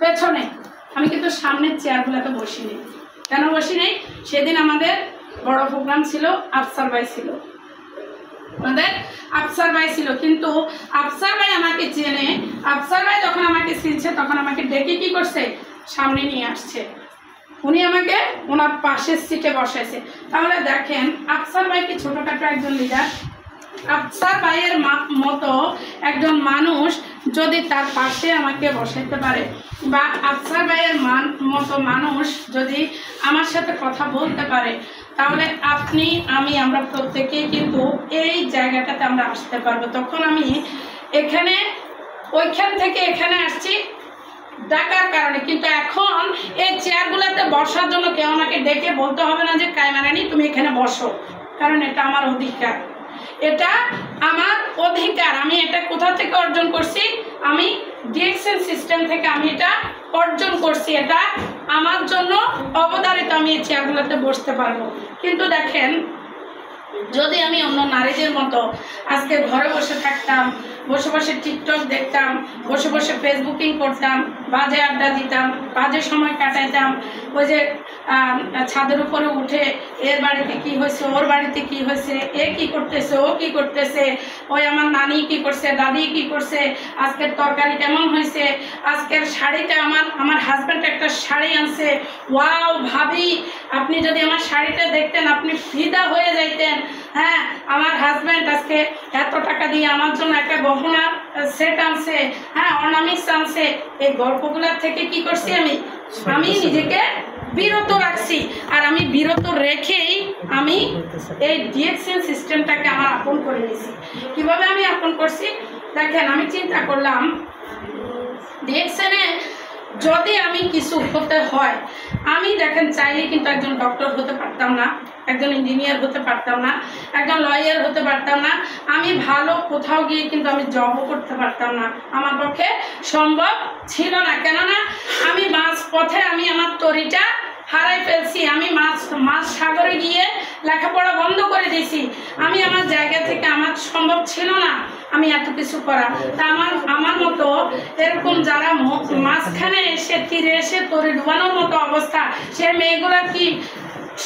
পেছনে, আমি কিন্তু সামনের চেয়ারগুলোতে বসি নেই। কেন বসি নেই? সেদিন আমাদের বড় প্রোগ্রাম ছিল, আফসার ভাই ছিল, আমাদের আফসার ভাই ছিল, কিন্তু আফসার ভাই আমাকে চেনে। আফসার ভাই যখন আমাকে চিনছে তখন আমাকে ডেকে কি করছে, সামনে নিয়ে আসছে, উনি আমাকে ওনার পাশের সিটে বসাইছে। তাহলে দেখেন আফসার ভাই কি ছোটোখাটো একজন লিডার? আফসার ভাইয়ের মতো একজন মানুষ যদি তার পাশে আমাকে বসাইতে পারে, বা আফসার ভাইয়ের মতো মানুষ যদি আমার সাথে কথা বলতে পারে, তাহলে আপনি আমরা প্রত্যেকেই কিন্তু এই জায়গাটাতে আমরা আসতে পারবো। তখন আমি ওইখান থেকে এখানে আসছি ডাকার কারণে, কিন্তু এখন এই চেয়ারগুলোতে বসার জন্য কেউ আমাকে ডেকে বলতে হবে না যে কায়মারানী তুমি এখানে বসো, কারণ এটা আমার অধিকার, এটা আমার অধিকার। আমি এটা কোথা থেকে অর্জন করছি? আমি ডিএক্সএন সিস্টেম থেকে আমি এটা অর্জন করছি, এটা আমার জন্য অবধারিত, আমি এই চেয়ারগুলোতে বসতে পারবো। কিন্তু দেখেন, যদি আমি অন্য নারীদের মতো আজকে ঘরে বসে থাকতাম, বসে বসে টিকটক দেখতাম, বসে বসে ফেসবুকিং করতাম, বাজে আড্ডা দিতাম, বাজে সময় কাটাইতাম, ওই যে ছাদের উপরে উঠে এর বাড়িতে কি হয়েছে, ওর বাড়িতে কি হয়েছে, এ কি করতেছে, ও কি করতেছে, ওই আমার নানি কি করছে, দাদি কি করছে, আজকের তরকারি কেমন হয়েছে, আজকের শাড়িটা আমার হাজব্যান্ড একটা শাড়ি আনছে, ওয়াও ভাবি আপনি যদি আমার শাড়িটা দেখতেন আপনি ফিদা হয়ে যাইতেন। হ্যাঁ, আমার হাজব্যান্ড আজকে এত টাকা দিয়ে আমার জন্য একটা গহনার সেট আনছে, হ্যাঁ অর্নামেন্টস আনছে। এই গল্পগুলোর থেকে কি করছি, আমি নিজেকে বিরত রাখছি। আর আমি বিরত রেখেই আমি এই ডিএক্সএন সিস্টেমটাকে আমার আপন করে নিয়েছি। কিভাবে আমি আপন করছি দেখেন, আমি চিন্তা করলাম ডিএক্সএনে যদি আমি কিছু হতে হয়, আমি দেখেন চাইলে কিন্তু একজন ডক্টর হতে পারতাম না, একজন ইঞ্জিনিয়ার হতে পারতাম না, একজন লয়ার হতে পারতাম না, আমি ভালো কোথাও গিয়ে কিন্তু আমি জবও করতে পারতাম না, আমার পক্ষে সম্ভব ছিল না। কেননা আমি মাঝ পথে আমি আমার তরিটা হারাই ফেলছি, আমি মাছ সাগরে গিয়ে লেখাপড়া বন্ধ করে দিয়েছি। আমি আমার জায়গা থেকে আমার সম্ভব ছিল না আমি এত কিছু করা। তা আমার মতো এরকম যারা মাঝখানে এসে তীরে এসে তরি ডুবানোর মতো অবস্থা, সে মেয়েগুলা কি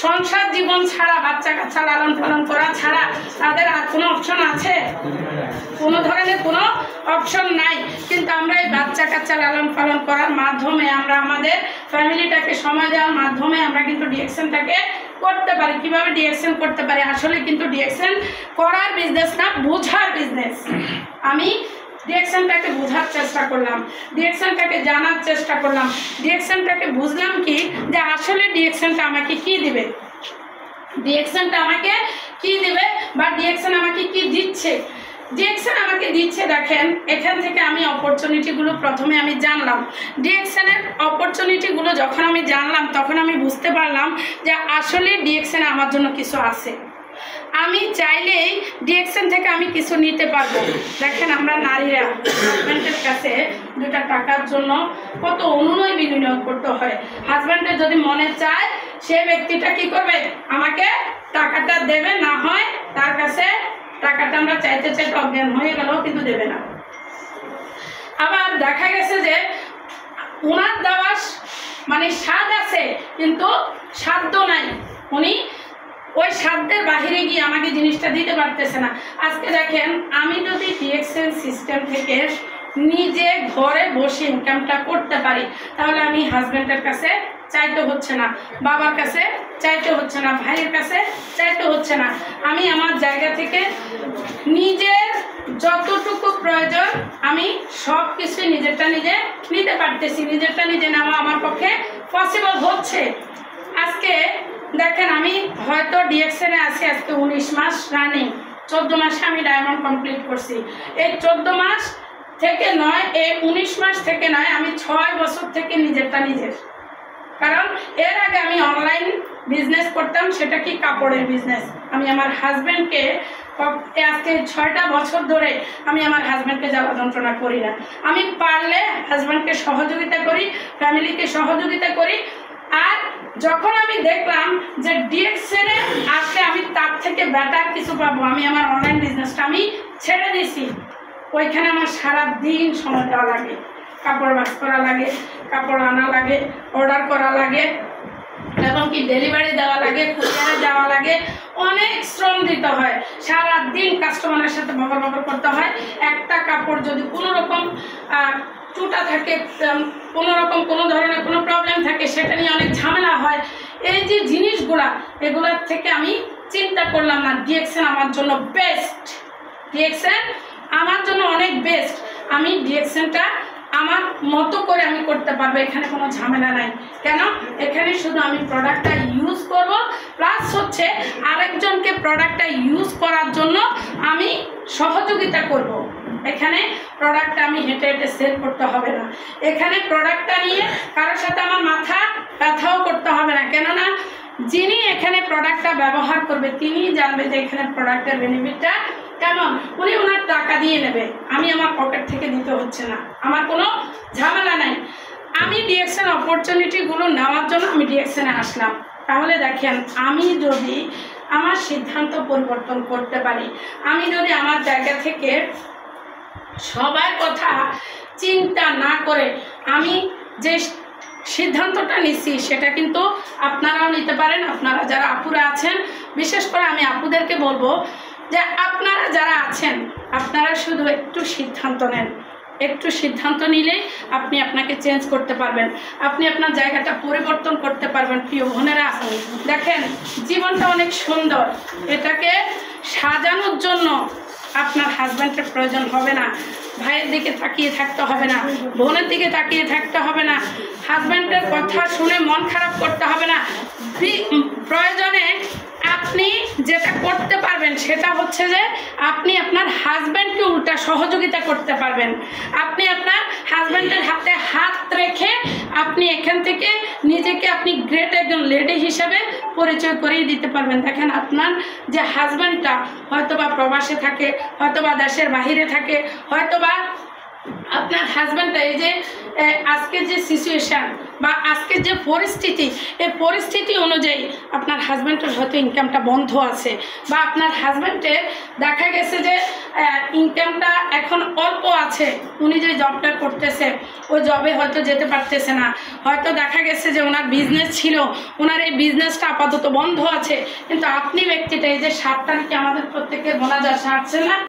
সংসার জীবন ছাড়া, বাচ্চা কাচ্চা লালন পালন করা ছাড়া তাদের আর কোনো অপশন আছে? কোনো ধরনের কোনো অপশন নাই। কিন্তু আমরা এই বাচ্চা কাচ্চা লালন পালন করার মাধ্যমে, আমরা আমাদের ফ্যামিলিটাকে সময় দেওয়ার মাধ্যমে আমরা কিন্তু ডিএক্সএনটাকে করতে পারি। কিভাবে ডিএক্সএন করতে পারি? আসলে কিন্তু ডিএক্সএন করার বিজনেস না, বোঝার বিজনেস। আমি ডিএক্সএনটাকে বোঝার চেষ্টা করলাম, ডিএক্সএনটাকে জানার চেষ্টা করলাম, ডিএক্সএনটাকে বুঝলাম কি যে আসলে ডিএক্সএনটা আমাকে কি দিবে, ডিএক্সএনটা আমাকে কি দিবে, বা ডিএক্সএন আমাকে কি দিচ্ছে। ডিএক্সএন আমাকে দিচ্ছে, দেখেন এখান থেকে আমি অপরচুনিটিগুলো প্রথমে আমি জানলাম। ডিএক্সএনের অপরচুনিটিগুলো যখন আমি জানলাম তখন আমি বুঝতে পারলাম যে আসলে ডিএক্সএনে আমার জন্য কিছু আছে। আমি চাইলেই ডিএক্সএন থেকে আমি কিছু নিতে পারবো। দেখেন আমরা নারীরা হাজব্যান্ডের কাছে 2টা টাকার জন্য কত অনুনয় বিনিময় করতে হয়। হাজব্যান্ডের যদি মনে চায় সে ব্যক্তিটা কি করবে, আমাকে টাকাটা দেবে, না হয় তার কাছে টাকাটা আমরা চাইতে চাইতে অজ্ঞান হয়ে গেলেও কিন্তু দেবে না। আবার দেখা গেছে যে ওনার দেওয়া মানে স্বাদ আছে কিন্তু সাধ্য নাই, উনি ওই সাধ্যের বাহিরে গিয়ে আমাকে জিনিসটা দিতে পারতেছে না। আজকে দেখেন আমি যদি ডিএক্সএন সিস্টেম থেকে নিজে ঘরে বসে ইনকামটা করতে পারি, তাহলে আমি হাজব্যান্ডের কাছে চাইতে হচ্ছে না, বাবার কাছে চাইতে হচ্ছে না, ভাইয়ের কাছে চাইতে হচ্ছে না। আমি আমার জায়গা থেকে নিজের যতটুকু প্রয়োজন আমি সব কিছু নিজেরটা নিজে নিতে পারতেছি। নিজেরটা নিজে নেওয়া আমার পক্ষে পসিবল হচ্ছে। আজকে দেখেন আমি হয়তো ডিএক্সএনে আছি আজকে 19 মাস রানিং, 14 মাসে আমি ডায়মন্ড কমপ্লিট করছি। এই 14 মাস থেকে নয়, এই 19 মাস থেকে নয়, আমি 6 বছর থেকে নিজেরটা নিজের। কারণ এর আগে আমি অনলাইন বিজনেস করতাম, সেটা কি কাপড়ের বিজনেস। আমি আমার হাজব্যান্ডকে আজকে 6টা বছর ধরে আমি আমার হাজব্যান্ডকে জ্বালা যন্ত্রণা করি না। আমি পারলে হাজব্যান্ডকে সহযোগিতা করি, ফ্যামিলিকে সহযোগিতা করি। আর যখন আমি দেখলাম যে ডিএক্সএনে আসলে আমি তার থেকে বেটার কিছু পাবো, আমি আমার অনলাইন বিজনেসটা আমি ছেড়ে দিয়েছি। ওইখানে আমার সারা দিন সময় দেওয়া লাগে, কাপড় বাস করা লাগে, কাপড় আনা লাগে, অর্ডার করা লাগে, এবং কি ডেলিভারি দেওয়া লাগে, কুরিয়ারে যাওয়া লাগে, অনেক শ্রম দিতে হয়, সারাদিন কাস্টমারের সাথে বকর করতে হয়। একটা কাপড় যদি কোনো রকম চুটা থাকে, কোনো রকম কোনো ধরনের কোনো প্রবলেম থাকে, সেটা নিয়ে অনেক ঝামেলা হয়। এই যে জিনিসগুলা, এগুলোর থেকে আমি চিন্তা করলাম না, ডিএক্সএন আমার জন্য বেস্ট, ডিএক্সএন আমার জন্য অনেক বেস্ট। আমি ডিএক্সএনটা আমার মতো করে আমি করতে পারবো, এখানে কোনো ঝামেলা নাই। কেন? এখানে শুধু আমি প্রোডাক্টটা ইউজ করব, প্লাস হচ্ছে আরেকজনকে প্রোডাক্টটা ইউজ করার জন্য আমি সহযোগিতা করব। এখানে প্রোডাক্টটা আমি হেঁটে হেঁটে সেল করতে হবে না, এখানে প্রোডাক্টটা নিয়ে কারোর সাথে আমার মাথা ব্যথাও করতে হবে না। কেননা যিনি এখানে প্রোডাক্টটা ব্যবহার করবে তিনিই জানবে যে এখানে প্রোডাক্টের বেনিফিটটা কেমন। উনি ওনার টাকা দিয়ে নেবে, আমি আমার পকেট থেকে দিতে হচ্ছে না, আমার কোনো ঝামেলা নাই। আমি ডিএক্সএন অপরচুনিটিগুলো নেওয়ার জন্য আমি ডিএক্সএনে আসলাম। তাহলে দেখেন, আমি যদি আমার সিদ্ধান্ত পরিবর্তন করতে পারি, আমি যদি আমার জায়গা থেকে সবার কথা চিন্তা না করে আমি যে সিদ্ধান্তটা নিচ্ছি সেটা কিন্তু আপনারাও নিতে পারেন। আপনারা যারা আপুরা আছেন, বিশেষ করে আমি আপুদেরকে বলবো যে আপনারা যারা আছেন, আপনারা শুধু একটু সিদ্ধান্ত নেন, একটু সিদ্ধান্ত নিলেই আপনি আপনাকে চেঞ্জ করতে পারবেন, আপনি আপনার জায়গাটা পরিবর্তন করতে পারবেন। প্রিয় বোনেরা, দেখেন জীবনটা অনেক সুন্দর, এটাকে সাজানোর জন্য আপনার হাজব্যান্ডের প্রয়োজন হবে না, ভাইয়ের দিকে তাকিয়ে থাকতে হবে না, বোনের দিকে তাকিয়ে থাকতে হবে না, হাজব্যান্ডের কথা শুনে মন খারাপ করতে হবে না। প্রয়োজনে আপনি যেটা করতে পারবেন সেটা হচ্ছে যে আপনি আপনার হাজব্যান্ডকে উল্টা সহযোগিতা করতে পারবেন। আপনি আপনার হাজব্যান্ডের হাতে হাত রেখে আপনি এখান থেকে নিজেকে আপনি গ্রেট একজন লেডি হিসাবে পরিচয় করিয়ে দিতে পারবেন। দেখেন, আপনার যে হাজব্যান্ডটা হয়তোবা প্রবাসে থাকে, হয়তোবা দেশের বাহিরে থাকে, হয়তোবা আপনার হাজব্যান্ডটা এই যে আজকের যে সিচুয়েশান বা আজকের যে পরিস্থিতি, এই পরিস্থিতি অনুযায়ী আপনার হাজব্যান্ডের হয়তো ইনকামটা বন্ধ আছে, বা আপনার হাজব্যান্ডের দেখা গেছে যে ইনকামটা এখন অল্প আছে, উনি যে জবটা করতেছে ওই জবে হয়তো যেতে পারতেছে না, হয়তো দেখা গেছে যে ওনার বিজনেস ছিল, ওনার এই বিজনেসটা আপাতত বন্ধ আছে। কিন্তু আপনি ব্যক্তিটা এই যে 7 তারিখে আমাদের প্রত্যেকের মোনাজাত আসছে না,